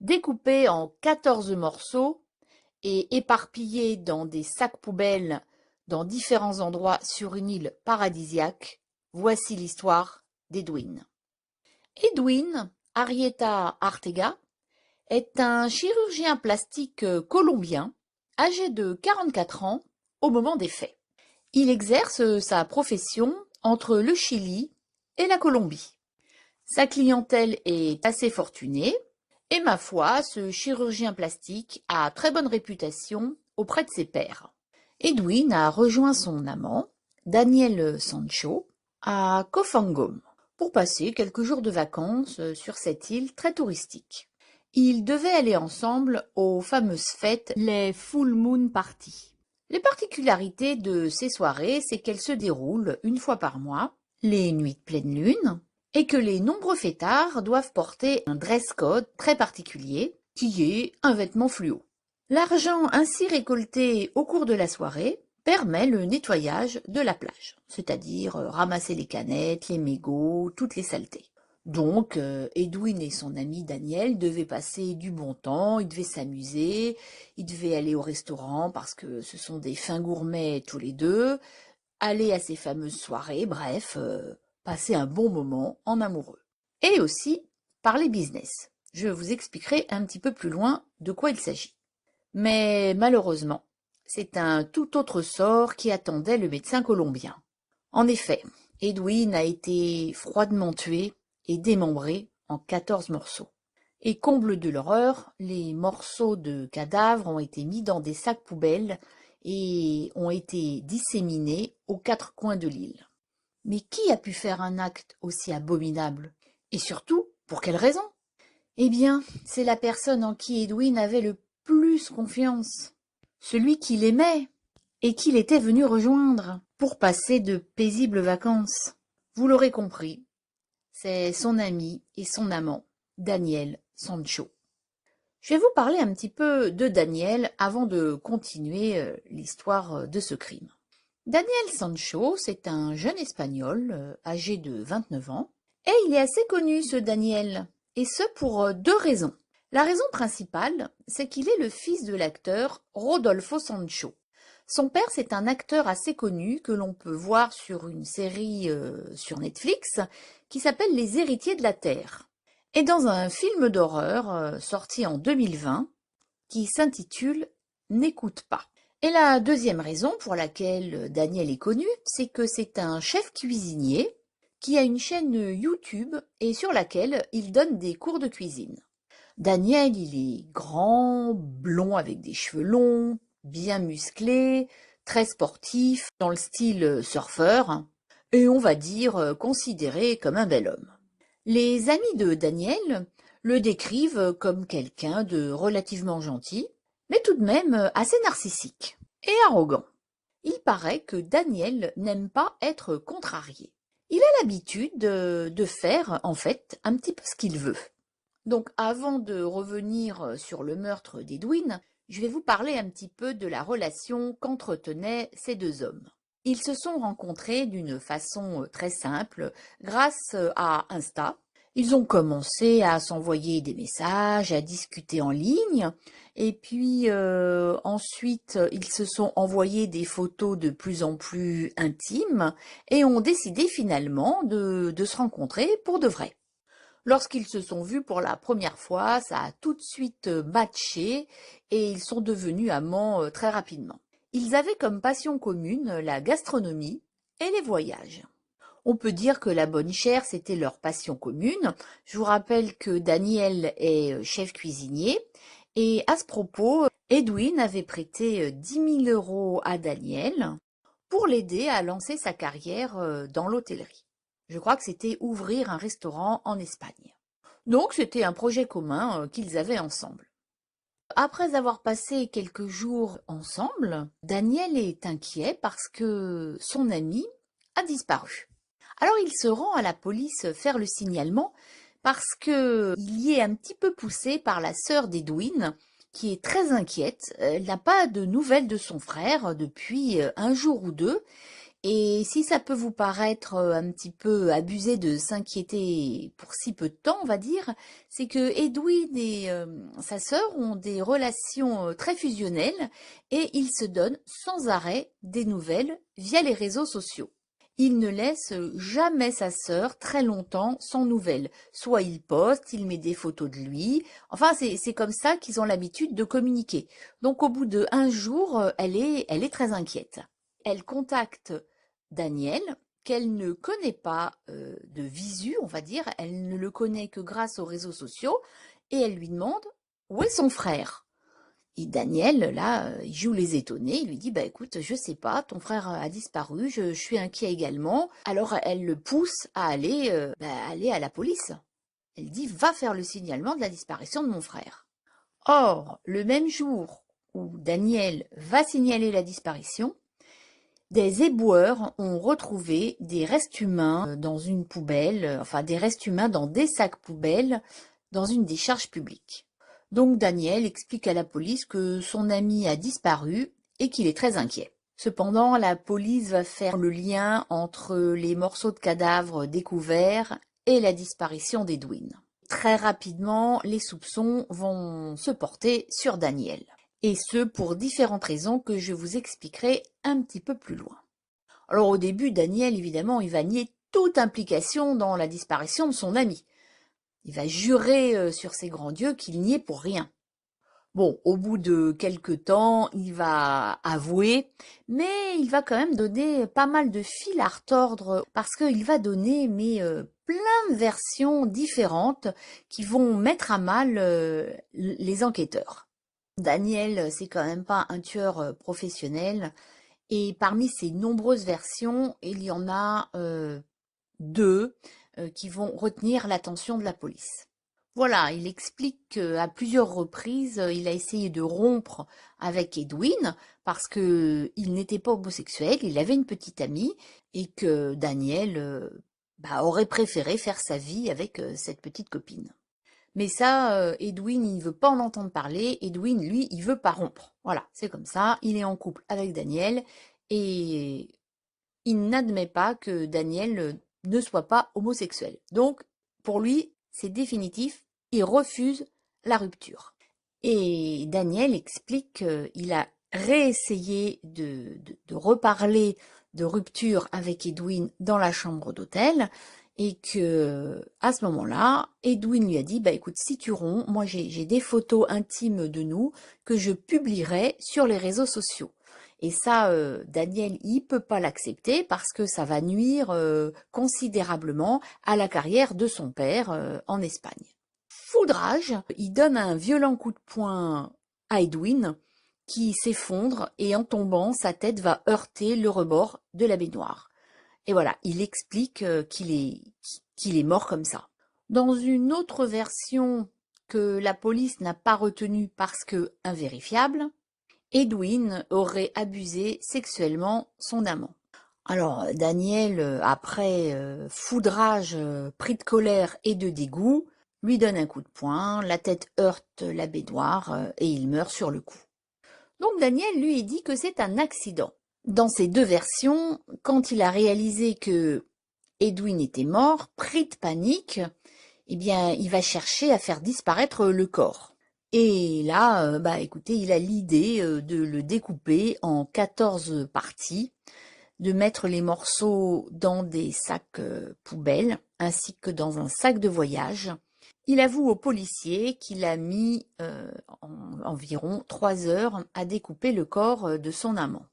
Découpés en 14 morceaux et éparpillés dans des sacs poubelles dans différents endroits sur une île paradisiaque, voici l'histoire d'Edwin. Edwin Arrieta Arteaga est un chirurgien plastique colombien âgé de 44 ans au moment des faits. Il exerce sa profession entre le Chili et la Colombie. Sa clientèle est assez fortunée et ma foi, ce chirurgien plastique a très bonne réputation auprès de ses pairs. Edwin a rejoint son amant, Daniel Sancho, à Cofangom pour passer quelques jours de vacances sur cette île très touristique. Ils devaient aller ensemble aux fameuses fêtes, les Full Moon Party. Les particularités de ces soirées, c'est qu'elles se déroulent une fois par mois, les nuits de pleine lune, et que les nombreux fêtards doivent porter un dress code très particulier, qui est un vêtement fluo. L'argent ainsi récolté au cours de la soirée permet le nettoyage de la plage, c'est-à-dire ramasser les canettes, les mégots, toutes les saletés. Donc, Edwin et son ami Daniel devaient passer du bon temps, ils devaient s'amuser, ils devaient aller au restaurant parce que ce sont des fins gourmets tous les deux, aller à ces fameuses soirées, bref, passer un bon moment en amoureux. Et aussi parler business. Je vous expliquerai un petit peu plus loin de quoi il s'agit. Mais malheureusement, c'est un tout autre sort qui attendait le médecin colombien. En effet, Edwin a été froidement tué et démembré en 14 morceaux. Et comble de l'horreur, les morceaux de cadavres ont été mis dans des sacs poubelles et ont été disséminés aux 4 coins de l'île. Mais qui a pu faire un acte aussi abominable? Et surtout, pour quelle raison? Eh bien, c'est la personne en qui Edwin avait le plus confiance, celui qu'il aimait et qu'il était venu rejoindre pour passer de paisibles vacances. Vous l'aurez compris, c'est son ami et son amant, Daniel Sancho. Je vais vous parler un petit peu de Daniel avant de continuer l'histoire de ce crime. Daniel Sancho, c'est un jeune Espagnol âgé de 29 ans et il est assez connu ce Daniel, et ce pour 2 raisons. La raison principale, c'est qu'il est le fils de l'acteur Rodolfo Sancho. Son père, c'est un acteur assez connu que l'on peut voir sur une série sur Netflix qui s'appelle Les Héritiers de la Terre et dans un film d'horreur sorti en 2020 qui s'intitule N'écoute pas. Et la deuxième raison pour laquelle Daniel est connu, c'est que c'est un chef cuisinier qui a une chaîne YouTube et sur laquelle il donne des cours de cuisine. Daniel, il est grand, blond avec des cheveux longs, bien musclé, très sportif, dans le style surfeur, et on va dire considéré comme un bel homme. Les amis de Daniel le décrivent comme quelqu'un de relativement gentil, mais tout de même assez narcissique et arrogant. Il paraît que Daniel n'aime pas être contrarié. Il a l'habitude de faire, en fait, un petit peu ce qu'il veut. Donc, avant de revenir sur le meurtre d'Edwin, je vais vous parler un petit peu de la relation qu'entretenaient ces 2 hommes. Ils se sont rencontrés d'une façon très simple grâce à Insta. Ils ont commencé à s'envoyer des messages, à discuter en ligne, et puis ensuite ils se sont envoyés des photos de plus en plus intimes et ont décidé finalement de se rencontrer pour de vrai. Lorsqu'ils se sont vus pour la première fois, ça a tout de suite matché et ils sont devenus amants très rapidement. Ils avaient comme passion commune la gastronomie et les voyages. On peut dire que la bonne chère, c'était leur passion commune. Je vous rappelle que Daniel est chef cuisinier et à ce propos, Edwin avait prêté 10 000 euros à Daniel pour l'aider à lancer sa carrière dans l'hôtellerie. Je crois que c'était ouvrir un restaurant en Espagne. Donc c'était un projet commun qu'ils avaient ensemble. Après avoir passé quelques jours ensemble, Daniel est inquiet parce que son ami a disparu. Alors il se rend à la police faire le signalement parce que il y est un petit peu poussé par la sœur d'Edwin qui est très inquiète. Elle n'a pas de nouvelles de son frère depuis un jour ou deux Et si ça peut vous paraître un petit peu abusé de s'inquiéter pour si peu de temps, on va dire, c'est que Edwin et sa sœur ont des relations très fusionnelles et ils se donnent sans arrêt des nouvelles via les réseaux sociaux. Il ne laisse jamais sa sœur très longtemps sans nouvelles. Soit il poste, il met des photos de lui. Enfin, c'est comme ça qu'ils ont l'habitude de communiquer. Donc, au bout de un jour, elle est très inquiète. Elle contacte Daniel, qu'elle ne connaît pas de visu, on va dire. Elle ne le connaît que grâce aux réseaux sociaux. Et elle lui demande où est son frère. Et Daniel, là, il joue les étonnés, il lui dit, bah écoute, je sais pas, ton frère a disparu, je suis inquiet également. Alors elle le pousse à aller à la police. Elle dit, va faire le signalement de la disparition de mon frère. Or, le même jour où Daniel va signaler la disparition, des éboueurs ont retrouvé des restes humains dans une poubelle, enfin des restes humains dans des sacs poubelles dans une décharge publique. Donc Daniel explique à la police que son ami a disparu et qu'il est très inquiet. Cependant, la police va faire le lien entre les morceaux de cadavres découverts et la disparition d'Edwin. Très rapidement, les soupçons vont se porter sur Daniel. Et ce, pour différentes raisons que je vous expliquerai un petit peu plus loin. Alors au début, Daniel, évidemment, il va nier toute implication dans la disparition de son ami. Il va jurer sur ses grands dieux qu'il n'y est pour rien. Bon, au bout de quelques temps, il va avouer, mais il va quand même donner pas mal de fil à retordre parce qu'il va donner plein de versions différentes qui vont mettre à mal les enquêteurs. Daniel, c'est quand même pas un tueur professionnel et parmi ces nombreuses versions, il y en a deux qui vont retenir l'attention de la police. Voilà, il explique qu'à plusieurs reprises, il a essayé de rompre avec Edwin parce que il n'était pas homosexuel, il avait une petite amie et que Daniel aurait préféré faire sa vie avec cette petite copine. Mais ça, Edwin, il ne veut pas en entendre parler. Edwin, lui, il veut pas rompre. Voilà, c'est comme ça. Il est en couple avec Daniel et il n'admet pas que Daniel ne soit pas homosexuel. Donc, pour lui, c'est définitif. Il refuse la rupture. Et Daniel explique qu'il a réessayé de reparler de rupture avec Edwin dans la chambre d'hôtel et que à ce moment-là, Edwin lui a dit, bah écoute, si tu romps, moi j'ai des photos intimes de nous que je publierai sur les réseaux sociaux. Et ça, Daniel, il peut pas l'accepter parce que ça va nuire considérablement à la carrière de son père en Espagne. Foudrage, il donne un violent coup de poing à Edwin qui s'effondre et en tombant, sa tête va heurter le rebord de la baignoire. Et voilà, il explique qu'il est mort comme ça. Dans une autre version que la police n'a pas retenue parce que invérifiable, Edwin aurait abusé sexuellement son amant. Alors Daniel, après foudrage, pris de colère et de dégoût, lui donne un coup de poing, la tête heurte la baignoire et il meurt sur le coup. Donc Daniel lui dit que c'est un accident. Dans ces deux versions, quand il a réalisé que Edwin était mort, pris de panique, eh bien, il va chercher à faire disparaître le corps. Et là, écoutez, il a l'idée de le découper en 14 parties, de mettre les morceaux dans des sacs poubelles, ainsi que dans un sac de voyage. Il avoue au policier qu'il a mis environ 3 heures à découper le corps de son amant.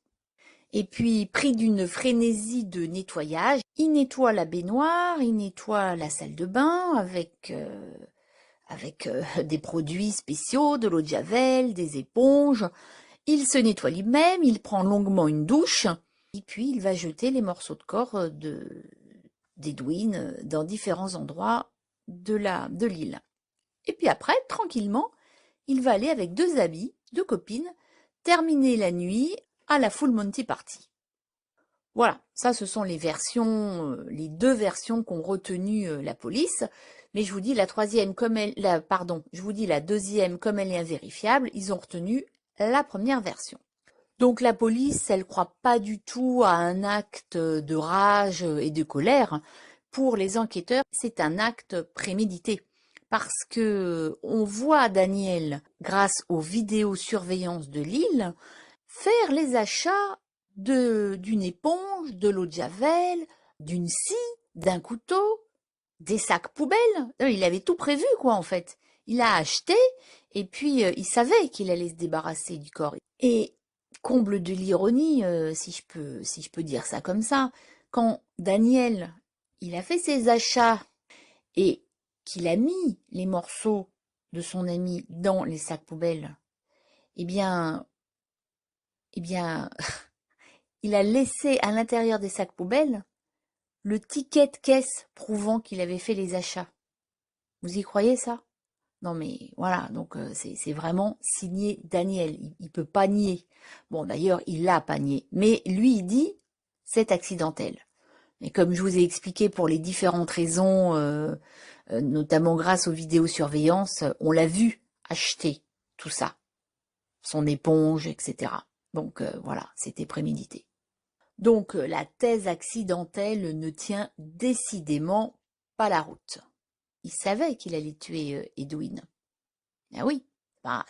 Et puis, pris d'une frénésie de nettoyage, il nettoie la baignoire, il nettoie la salle de bain avec des produits spéciaux, de l'eau de javel, des éponges. Il se nettoie lui-même, il prend longuement une douche, et puis il va jeter les morceaux de corps d'Edwin dans différents endroits de l'île. Et puis après, tranquillement, il va aller avec 2 amis, 2 copines, terminer la nuit à la Full Monty Party. Voilà, ça ce sont les versions, les 2 versions qu'ont retenues la police. Mais je vous dis la deuxième comme elle est invérifiable, ils ont retenu la première version. Donc la police, elle croit pas du tout à un acte de rage et de colère. Pour les enquêteurs, c'est un acte prémédité. Parce que on voit Daniel, grâce aux vidéosurveillances de l'île, faire les achats d'une éponge, de l'eau de javel, d'une scie, d'un couteau, des sacs poubelles. Il avait tout prévu, quoi, en fait. Il a acheté, et puis il savait qu'il allait se débarrasser du corps. Et comble de l'ironie, si je peux dire ça comme ça, quand Daniel, il a fait ses achats et qu'il a mis les morceaux de son ami dans les sacs poubelles, eh bien, eh bien, il a laissé à l'intérieur des sacs poubelles le ticket de caisse prouvant qu'il avait fait les achats. Vous y croyez ça? Non mais voilà, donc c'est vraiment signé Daniel, il peut pas nier. Bon d'ailleurs, il l'a pas nié, mais lui il dit c'est accidentel. Et comme je vous ai expliqué pour les différentes raisons, notamment grâce aux vidéosurveillances, on l'a vu acheter tout ça, son éponge, etc. Donc voilà, c'était prémédité. Donc la thèse accidentelle ne tient décidément pas la route. Il savait qu'il allait tuer Edwin. Ah oui,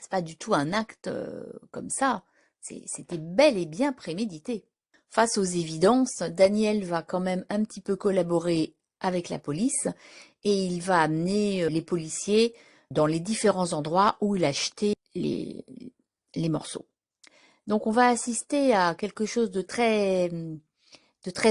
c'est pas du tout un acte comme ça. C'était bel et bien prémédité. Face aux évidences, Daniel va quand même un petit peu collaborer avec la police et il va amener les policiers dans les différents endroits où il achetait les morceaux. Donc on va assister à quelque chose de très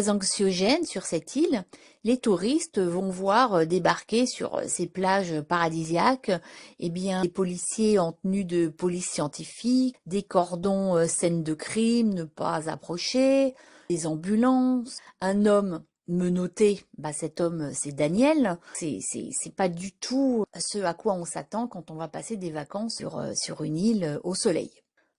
anxiogène sur cette île. Les touristes vont voir débarquer sur ces plages paradisiaques, eh bien, des policiers en tenue de police scientifique, des cordons scène de crime, ne pas approcher, des ambulances, un homme menotté, cet homme c'est Daniel. C'est pas du tout ce à quoi on s'attend quand on va passer des vacances sur une île au soleil.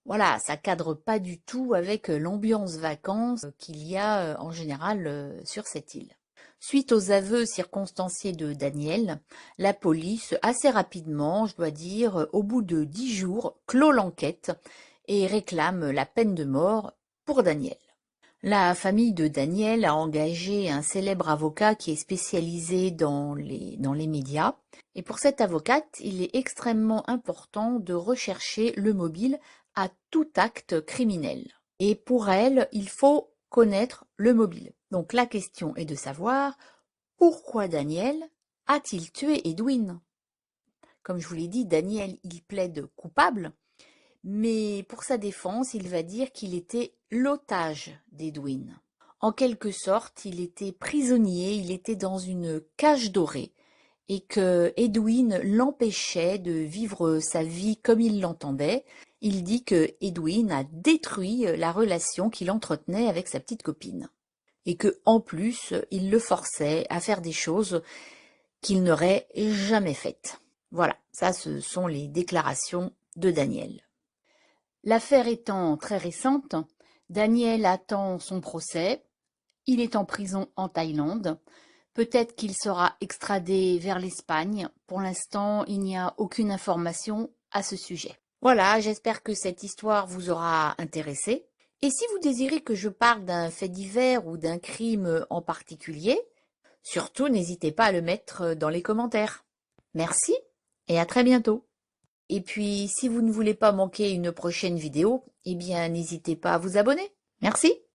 Voilà, ça cadre pas du tout avec l'ambiance vacances qu'il y a en général sur cette île. Suite aux aveux circonstanciés de Daniel, la police, assez rapidement, je dois dire, au bout de 10 jours, clôt l'enquête et réclame la peine de mort pour Daniel. La famille de Daniel a engagé un célèbre avocat qui est spécialisé dans les médias. Et pour cet avocat, il est extrêmement important de rechercher le mobile à tout acte criminel. Et pour elle, il faut connaître le mobile. Donc la question est de savoir pourquoi Daniel a-t-il tué Edwin? Comme je vous l'ai dit, Daniel, il plaide coupable, mais pour sa défense, il va dire qu'il était l'otage d'Edwin. En quelque sorte, il était prisonnier, il était dans une cage dorée et que Edwin l'empêchait de vivre sa vie comme il l'entendait. Il dit que Edwin a détruit la relation qu'il entretenait avec sa petite copine et que en plus, il le forçait à faire des choses qu'il n'aurait jamais faites. Voilà, ça ce sont les déclarations de Daniel. L'affaire étant très récente, Daniel attend son procès. Il est en prison en Thaïlande. Peut-être qu'il sera extradé vers l'Espagne. Pour l'instant, il n'y a aucune information à ce sujet. Voilà, j'espère que cette histoire vous aura intéressé. Et si vous désirez que je parle d'un fait divers ou d'un crime en particulier, surtout n'hésitez pas à le mettre dans les commentaires. Merci et à très bientôt. Et puis, si vous ne voulez pas manquer une prochaine vidéo, eh bien, n'hésitez pas à vous abonner. Merci.